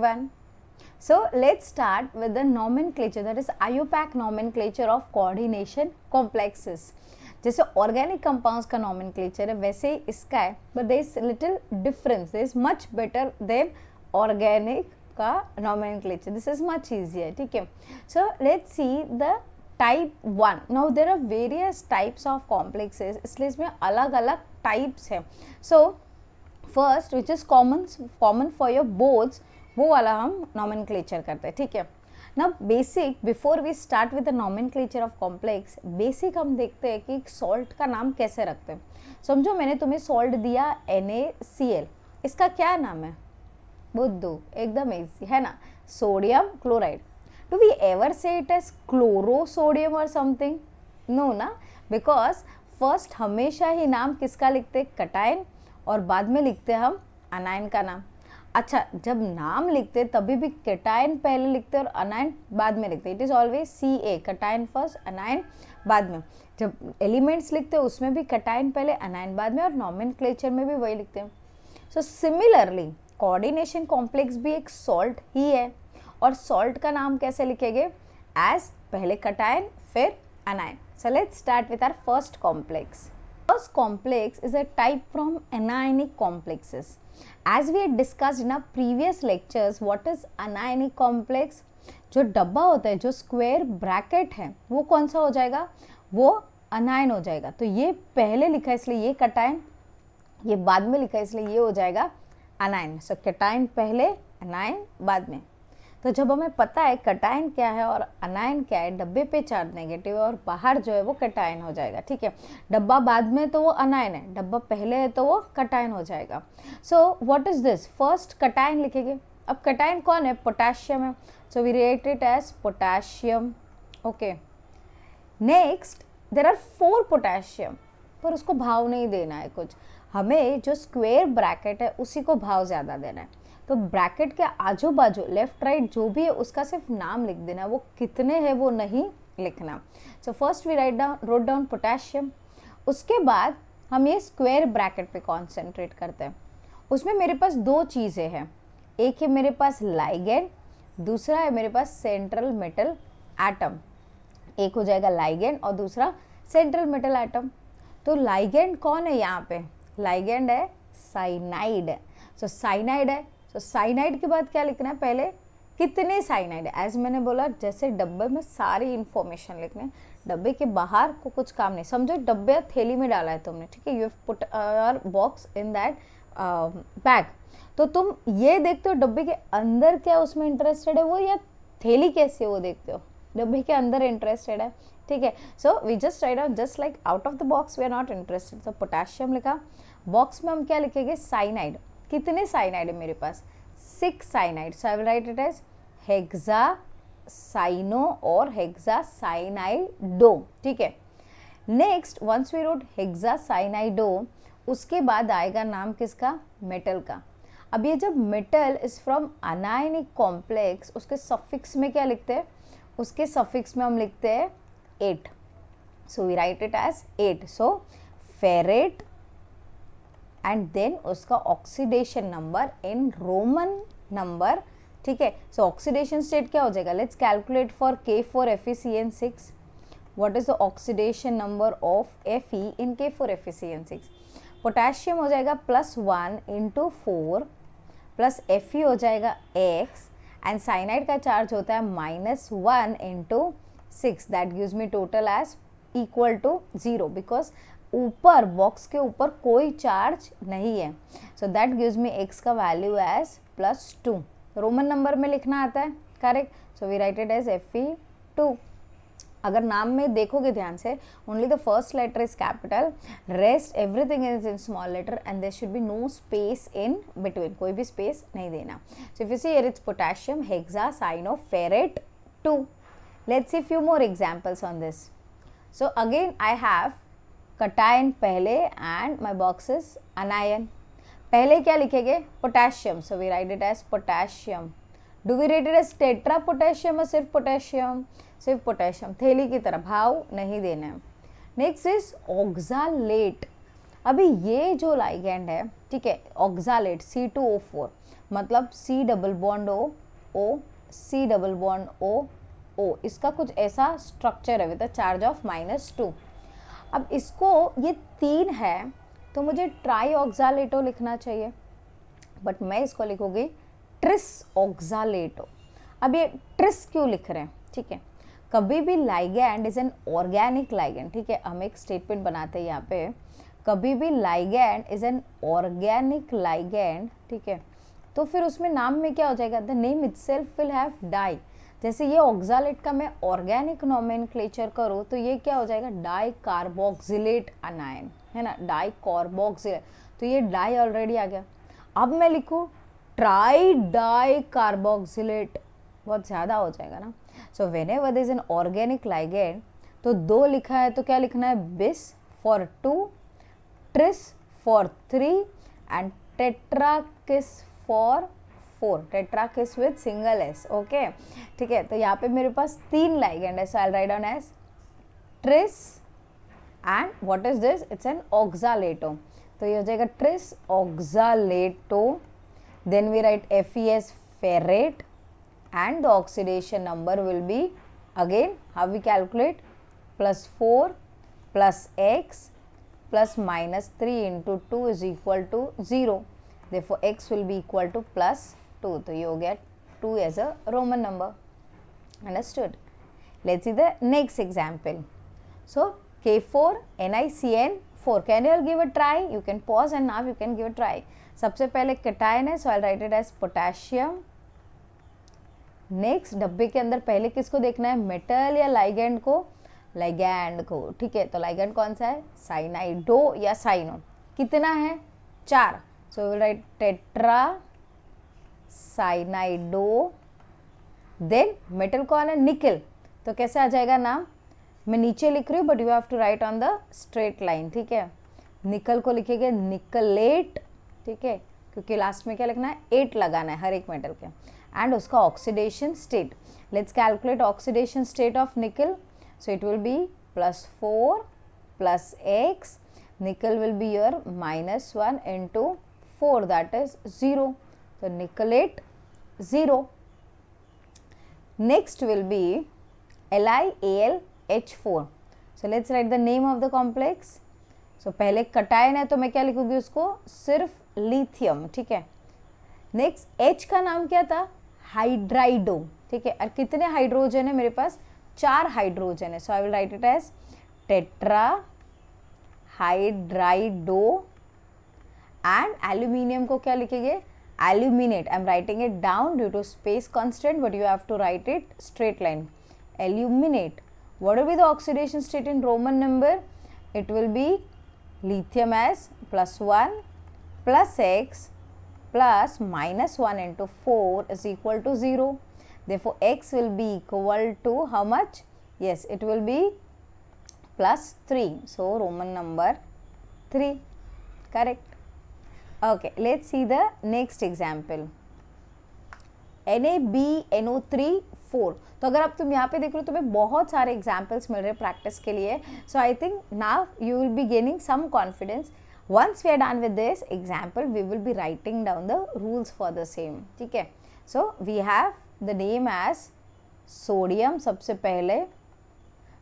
everyone. So let's start with the nomenclature, that is IUPAC nomenclature of coordination complexes. जैसे organic compounds का nomenclature है वैसे ही इसका है, but there is little difference, there is much better than organic का nomenclature. This is much easier. ठीक है, so let's see the type 1. Now there are various types of complexes, इसलिए इसमें अलग अलग टाइप्स हैं. So first which is common for your boards, वो वाला हम नॉमेनक्लेचर करते हैं. ठीक है, ना basic before we start with the nomenclature of complex, basic हम देखते हैं कि सॉल्ट का नाम कैसे रखते हैं. समझो मैंने तुम्हें सॉल्ट दिया NaCl, इसका क्या नाम है? बुद्धू, एकदम इजी है ना, sodium chloride. Do we ever say it as chloro sodium और समथिंग? नो ना, बिकॉज फर्स्ट हमेशा ही नाम किसका लिखते हैं? कटायन, और बाद में लिखते हैं हम अनायन का नाम. अच्छा, जब नाम लिखते तभी भी कैटायन पहले लिखते और अनायन बाद में लिखते. It is always Ca, cation first अनायन बाद में. जब एलिमेंट्स लिखते हैं उसमें भी कैटायन पहले अनायन बाद में, और नॉमेनक्लेचर में भी वही लिखते हैं. सो सिमिलरली कोऑर्डिनेशन कॉम्प्लेक्स भी एक सॉल्ट ही है, और सॉल्ट का नाम कैसे लिखेंगे? एज पहले कैटायन फिर anion. So let's start with our first complex. First complex is a type from anionic complexes. As we had discussed in our previous lectures, what is anionic complex? जो डब्बा होता है, जो स्क्वायर ब्रैकेट है, वो कौन सा हो जाएगा? वो अनायन हो जाएगा. तो ये पहले लिखा है इसलिए ये कैटायन, ये बाद में लिखा है इसलिए ये हो जाएगा अनायन. सो कैटायन पहले अनायन बाद में. तो जब हमें पता है कैटायन क्या है और अनायन क्या है, डब्बे पे चार्ज नेगेटिव है और बाहर जो है वो कैटायन हो जाएगा. ठीक है, डब्बा बाद में तो वो अनायन है, डब्बा पहले है तो वो कैटायन हो जाएगा. So what is this? First cation लिखेंगे. अब कैटायन कौन है? पोटेशियम है. So we write it as potassium. Okay, next there are 4 potassium, पर उसको भाव नहीं देना है कुछ, हमें जो स्क्वायर ब्रैकेट है उसी को भाव ज़्यादा देना है. तो ब्रैकेट के आजू बाजू लेफ्ट राइट जो भी है उसका सिर्फ नाम लिख देना, वो कितने हैं वो नहीं लिखना. So first we wrote down potassium. उसके बाद हम ये स्क्वायर ब्रैकेट पे कॉन्सेंट्रेट करते हैं. उसमें मेरे पास 2 चीज़ें हैं, एक है मेरे पास लाइगेंड, दूसरा है मेरे पास सेंट्रल मेटल एटम. एक हो जाएगा लाइगेंड और दूसरा सेंट्रल मेटल एटम. तो लाइगेंड कौन है यहाँ पे? लाइगेंड है साइनाइड. सो साइनाइड है, तो साइनाइड के बाद क्या लिखना है? पहले कितने साइनाइड है. एज मैंने बोला जैसे डब्बे में सारी इंफॉर्मेशन लिखने, डब्बे के बाहर को कुछ काम नहीं. समझो डब्बे थैली में डाला है तुमने, ठीक है, you have put your box in that bag. तो तुम ये देखते हो डब्बे के अंदर क्या उसमें इंटरेस्टेड है वो, या थैली कैसी है वो देखते हो? डब्बे के अंदर इंटरेस्टेड है. ठीक है, so we just write down just like out of the box we are not interested. तो पोटेशियम लिखा, बॉक्स में हम क्या लिखेंगे? साइनाइड. कितने साइनाइड है मेरे पास? 6 cyanide. So I will write it as hexacyano और हेक्सासाइनाइडो. ठीक है, next once we wrote hexacyanido, उसके बाद आएगा नाम किसका? मेटल का. अब ये जब metal is from anionic complex, उसके सफिक्स में क्या लिखते हैं? उसके सफिक्स में हम लिखते हैं 8. So we write it as 8. So ferrate and then उसका oxidation number in Roman number. ठीक है, सो ऑक्सीडेशन स्टेट क्या हो जाएगा? Let's calculate for K4FeCN6. What is the oxidation number of Fe in K4FeCN6? Potassium हो जाएगा +1 × 4 plus Fe हो जाएगा X, एंड साइनाइड का चार्ज होता है -1 × 6. That gives me total as equal to 0, because ऊपर बॉक्स के ऊपर कोई चार्ज नहीं है. So that gives me X का वैल्यू एज +2. रोमन नंबर में लिखना आता है, correct. So we write it as Fe2. अगर नाम में देखोगे ध्यान से, only the first letter is capital, rest everything is in small letter, and there should be no space in between, कोई भी स्पेस नहीं देना. So if you see here it's potassium hexacyanoferrate 2. Let's see few more examples on this. So again I have cation पहले and my box is anion. पहले क्या लिखेंगे? Potassium. So we write it as potassium. Do we write it as tetra potassium और सिर्फ potassium? सिर्फ potassium, थैली की तरह, भाव नहीं देना है. Next is oxalate. अभी ये जो लाइगेंड है, ठीक है, ऑक्सालेट C2O4 मतलब C double bond O O C double bond O O, इसका कुछ ऐसा स्ट्रक्चर है विद अ चार्ज ऑफ -2। अब इसको ये 3 है तो मुझे ट्राई ऑक्सालेटो लिखना चाहिए, बट मैं इसको लिखूंगी ट्रिस ऑक्सालेटो। अब ये ट्रिस क्यों लिख रहे हैं, ठीक है, कभी भी ligand is an organic ligand, ठीक है, हम एक स्टेटमेंट बनाते हैं यहाँ पे, कभी भी ligand is an organic ligand, ठीक है, तो फिर उसमें नाम में क्या हो जाएगा, the name itself will have di. जैसे ये ऑक्सालेट का मैं ऑर्गेनिक नोमेनक्लेचर करूँ तो ये क्या हो जाएगा, डाई कार्बोक्सिलेट अनायन, है ना, डाई कार्बोक्सिलेट, तो ये डाई ऑलरेडी आ गया। अब मैं लिखूँ ट्राई डाई कार्बोक्सिलेट, बहुत ज़्यादा हो जाएगा ना। So whenever there is an organic ligand, तो 2 लिखा है तो क्या लिखना है, bis for 2, tris for 3 and tetrakis for 4, tetrakis with single S, okay, ठीक है। तो यहाँ पे मेरे पास 3 लाइगैंड है, so I write down as tris and what is this, it's an oxalato, तो ये हो जाएगा tris oxalato. Then we write FeS ferrate and the oxidation number will be again how we calculate, +4 plus x plus -3 into 2 is equal to 0, therefore x will be equal to +2, तो ये हो गया 2 as a Roman number, understood। Let's see the next example. So K4NiCN4, can you all give a try, you can pause and now you can give a try। सबसे पहले cation है, so I'll write it as potassium। Next डब्बे के अंदर पहले किसको देखना है, मेटल या लाइगैंड को, लाइगैंड को, ठीक है, तो लाइगैंड कौन सा है, साइनाइडो या साइनो, कितना है 4, so will write tetra cyanido. Then metal कौन है, निकल, तो कैसे आ जाएगा नाम, मैं नीचे लिख रही हूँ but you have to write on the straight line, ठीक है, निकल को लिखेंगे निकलेट, ठीक है, क्योंकि लास्ट में क्या लिखना है, 8 लगाना है हर एक मेटल के, एंड उसका oxidation state, let's calculate oxidation state of निकल, so it will B +4 + x, निकल will be your -1 into 4 that is 0, so निकलेट 0। next will be LiAlH4, so let's write the name of the complex। so पहले cation है तो मैं क्या लिखूंगी उसको, सिर्फ लिथियम, ठीक है। नेक्स्ट H का नाम क्या था, हाइड्राइडो, ठीक है, और कितने हाइड्रोजन है मेरे पास, 4 हाइड्रोजन है, so I will write it as tetra hydrido. And aluminium को क्या लिखेंगे, aluminate, I am writing it down due to space constant but you have to write it straight line, aluminate. What will be the oxidation state in Roman number, it will be lithium as +1 plus x plus -1 into 4 is equal to 0, therefore x will be equal to how much, yes it will be +3, so Roman number 3, correct। okay, let's see the next example, NaBNO3 4। तो अगर आप तुम यहाँ पे देख रहे हो तुम्हें बहुत सारे एग्जाम्पल्स मिल रहे हैं प्रैक्टिस के लिए, so I think now you will be gaining some confidence. Once we are done with this example we will be writing down the rules for the same, ठीक है। So we have the name as sodium सबसे पहले,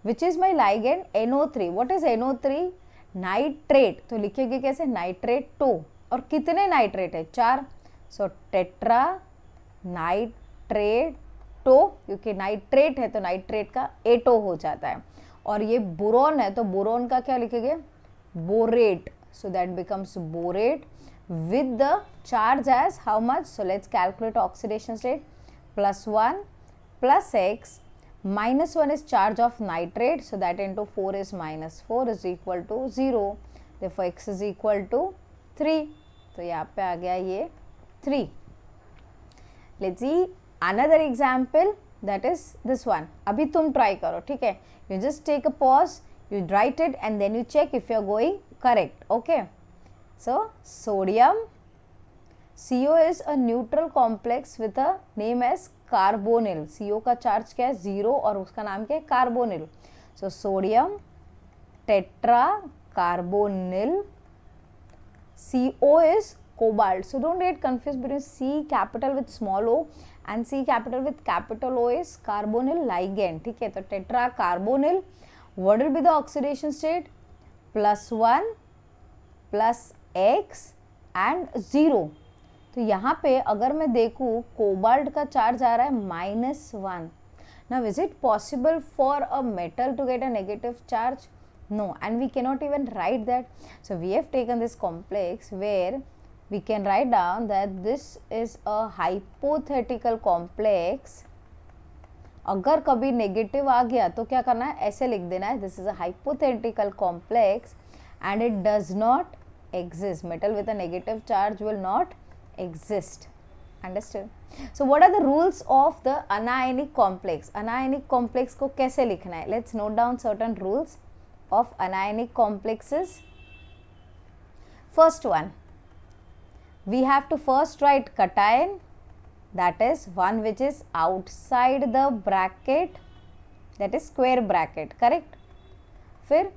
which is my ligand NO3। What is NO3, nitrate, तो लिखेंगे कैसे, nitrate 2, और कितने nitrate है 4, सो टेट्रा नाइट्रेटो, क्योंकि नाइट्रेट है तो नाइट्रेट का एटो हो जाता है, और ये बोरोन है तो बोरोन का क्या लिखेंगे, borate, so that becomes borate with the charge as how much, so let's calculate oxidation state, +1 plus x, -1 is charge of nitrate, so that into 4 is -4 is equal to 0, therefore x is equal to 3, तो यहाँ पे आ गया ये 3। Let's see another example, that is this one। अभी तुम try करो, ठीक है, you just take a pause, you write it and then you check if you are going correct, okay। so sodium CO is a neutral complex with a name as carbonyl, CO का charge क्या है 0 और उसका नाम क्या है carbonyl, so sodium tetra carbonyl CO is cobalt. So don't get confused between C capital with small o and C capital with capital O is carbonyl ligand. ठीक है, तो tetra carbonyl, what will be the oxidation state? +1 + X and 0. तो यहाँ पे अगर मैं देखूँ cobalt का चार्ज आ रहा है -1. Now is it possible for a metal to get a negative charge? No, and we cannot even write that. So we have taken this complex where we can write down that this is a hypothetical complex. अगर कभी negative आ गया तो क्या करना है, ऐसे लिख देना है, this is a hypothetical complex and it does not exist. Metal with a negative charge will not exist. Understood? So what are the rules of the anionic complex? Anionic complex को कैसे लिखना है? Let's note down certain rules of anionic complexes. First one, we have to first write cation, that is one which is outside the bracket, that is square bracket, correct? फिर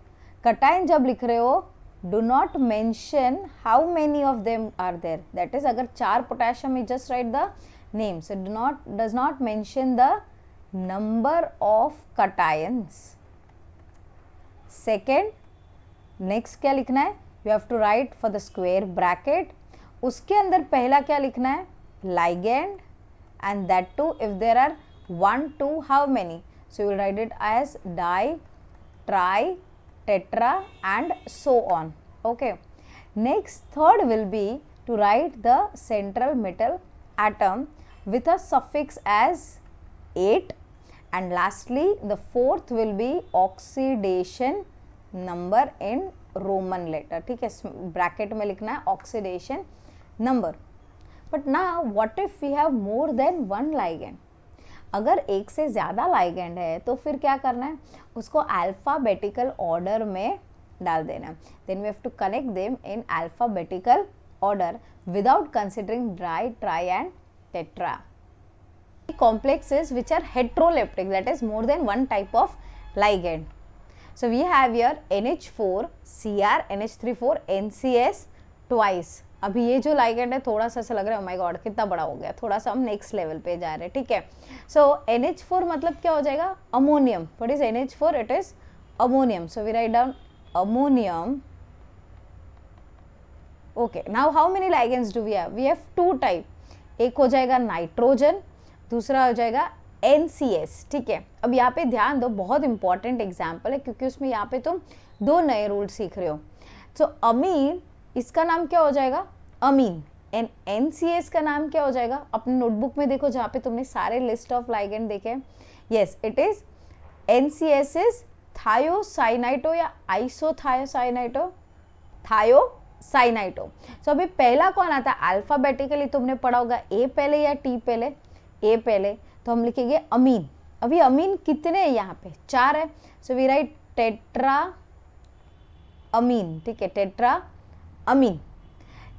cation जब लिख रहे हो, do not mention how many of them are there. That is, अगर 4 potassium, you just write the name. So does not mention the number of cations. Second, next क्या लिखना है? You have to write for the square bracket. उसके अंदर पहला क्या लिखना है? Ligand, and that too if there are 1, 2, how many? So you will write it as di, tri, tetra and so on. Okay. Next, third will be to write the central metal atom with a suffix as 8, and lastly the fourth will be oxidation number in Roman letter. ठीक है, bracket में लिखना है oxidation number. But now what if we have more than one ligand? अगर एक से ज़्यादा ligand है तो फिर क्या करना है, उसको अल्फ़ाबेटिकल ऑर्डर में डाल देना. Then we have to connect them in alphabetical order without considering di, tri and tetra. Complexes which are heteroleptic, that is more than one type of ligand. So we have here NH4, Cr, NH3,4, NCS twice. अभी ये जो ligand है थोड़ा सा ऐसा लग रहा है, oh my God कितना बड़ा हो गया, थोड़ा सा हम नेक्स्ट लेवल पे जा रहे हैं. ठीक है, सो NH4 मतलब क्या हो जाएगा, ammonium. What is NH4? It is ammonium. So we write down ammonium. Okay, now how many ligands do we have? We have 2 type. एक हो जाएगा नाइट्रोजन, दूसरा हो जाएगा NCS. ठीक है, अब यहाँ पे ध्यान दो, बहुत इंपॉर्टेंट एग्जाम्पल है क्योंकि उसमें यहाँ पे तुम 2 नए रूल सीख रहे हो. सो अमीन, इसका नाम क्या हो जाएगा, अमीन. एंड NCS का नाम क्या हो जाएगा? अपने नोटबुक में देखो जहाँ पे तुमने सारे लिस्ट ऑफ लाइगेंड देखे. Yes, it is NCS is thiocyanato या आइसोथायोसाइनाइटो, थायोसाइनाइटो. सो अभी पहला कौन आता है? अल्फाबेटिकली तुमने पढ़ा होगा, ए पहले या टी पहले? ए पहले. तो हम लिखेंगे अमीन. अभी अमीन कितने हैं यहाँ पे? 4 है. So we write tetra amine. ठीक है, tetra amine.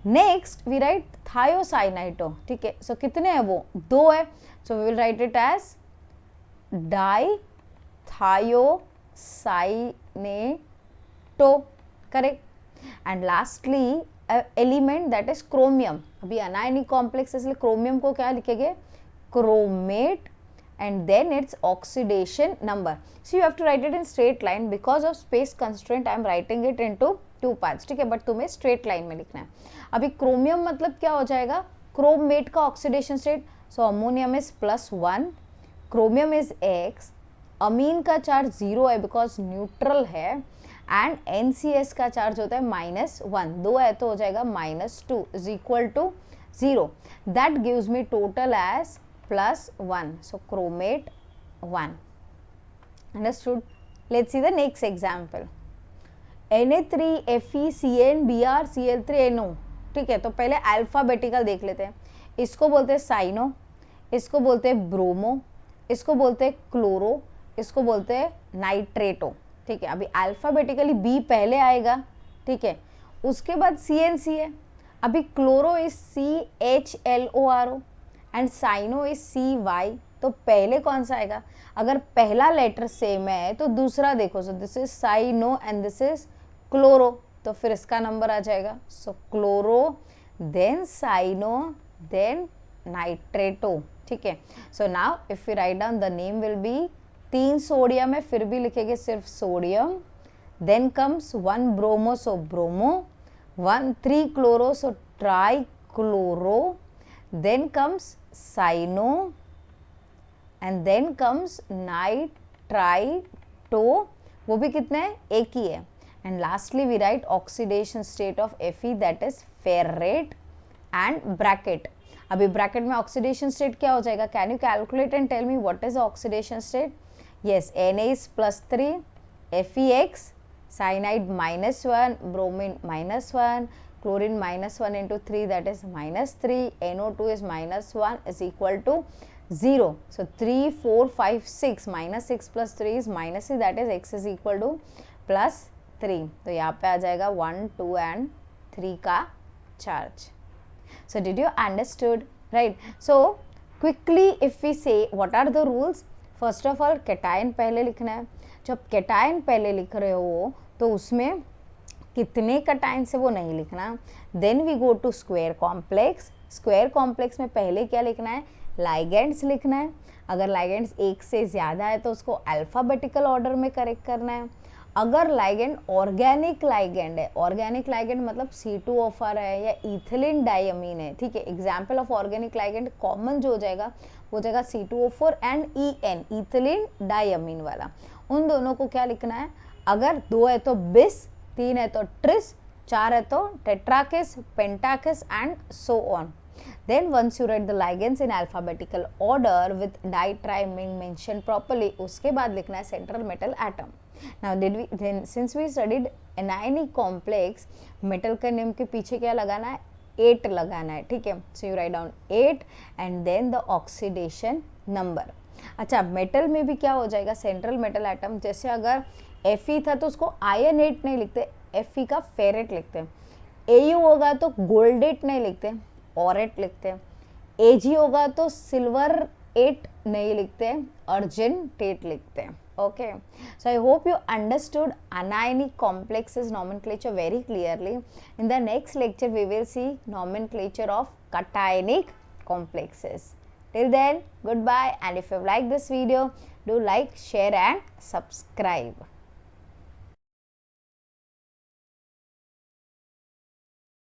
Next we write thiocyanato. ठीक है, सो कितने हैं वो? 2 है. So we will write it as di thiocyanato. Correct. And lastly element that is chromium. अभी अनायनिक कॉम्प्लेक्स इसलिए क्रोमियम को क्या लिखेंगे? Chromate, and then its oxidation number. So you have to write it in straight line. Because of space constraint I am writing it into 2 parts. ठीक है, but तुम्हें straight line में लिखना है. अभी क्रोमियम मतलब क्या हो जाएगा? क्रोमेट का oxidation state. So ammonium is +1, chromium is X, amine का चार्ज 0 है बिकॉज न्यूट्रल है, एंड NCS का चार्ज होता है -1. 2 है तो हो जाएगा -2 is equal to 0. That gives me total as +1. So chromate 1. Understood? Let's see the next example. Na3FeCnBrCl3NO. ठीक है, तो पहले अल्फाबेटिकल देख लेते हैं. इसको बोलते हैं साइनो, इसको बोलते हैं ब्रोमो, इसको बोलते हैं क्लोरो, इसको बोलते हैं नाइट्रेटो. ठीक है, अभी अल्फाबेटिकली बी पहले आएगा. ठीक है, उसके बाद CNC है. अभी chloro is CHLORO and cyano is CY. तो पहले कौन सा आएगा? अगर पहला लेटर सेम है तो दूसरा देखो. So this is cyano and this is chloro. तो फिर इसका नंबर आ जाएगा. So chloro, then cyano, then nitrato. ठीक है. So now if you write down the name will be 3 sodium है, फिर भी लिखेंगे सिर्फ sodium. Then comes 1 bromo, so bromo. 3 chloro, so tri chloro. Then comes cyano and then comes nitrito. वो भी कितने हैं? एक ही है. And lastly we write oxidation state of Fe, that is ferrate and bracket. अभी ब्रैकेट में oxidation state क्या हो जाएगा? Can you calculate and tell me what is oxidation state? Yes, Na+3, FeX, cyanide -1, bromine -1, chlorine -1 into 3, that is -3, NO2 is -1 is equal to 0. So 3, 4, 5, 6, -6 plus 3 is -3, that is X is equal to +3. तो यहाँ पे आ जाएगा 1, 2 and 3 का charge. So did you understood? Right. So quickly if we say what are the rules? First of all cation पहले लिखना है. जब cation पहले लिख रहे हो तो उसमें कितने कैटायन से वो नहीं लिखना. Then we go to square complex. Square complex में पहले क्या लिखना है? लाइगेंड्स लिखना है. अगर लाइगेंड्स एक से ज़्यादा है तो उसको अल्फ़ाबेटिकल ऑर्डर में करेक्ट करना है. अगर लाइगेंड ऑर्गेनिक लाइगेंड है, ऑर्गेनिक लाइगेंड मतलब C2O4 है या इथिलीन डायमीन है. ठीक है. Example of organic ligand common जो हो जाएगा वो जाएगा C2O4 and EN, ethylene diamine वाला. उन दोनों को क्या लिखना है? अगर 2 है तो बिस, 3 है तो ट्रिस, 4 है तो tetrakis, pentakis and so on. Then once you write the ligands in alphabetical order with ditriming mentioned properly, उसके बाद लिखना है central metal atom. Now since we studied anionic complex, metal के नेम के पीछे क्या लगाना है? 8 लगाना है. ठीक है. So you write down 8 and then the oxidation number. अच्छा, मेटल में भी क्या हो जाएगा? Central metal atom. जैसे अगर Fe था तो उसको आयनेट नहीं लिखते, Fe का फेरेट लिखते हैं. Au होगा तो गोल्डेट नहीं लिखते, ऑरेट लिखते हैं. Ag होगा तो सिल्वर एट नहीं लिखते, अर्जेंटेट लिखते हैं. Okay, so I hope you understood anionic complexes nomenclature very clearly. In the next lecture we will see nomenclature of cationic complexes. Till then, goodbye, and if you like this video, do like, share and subscribe.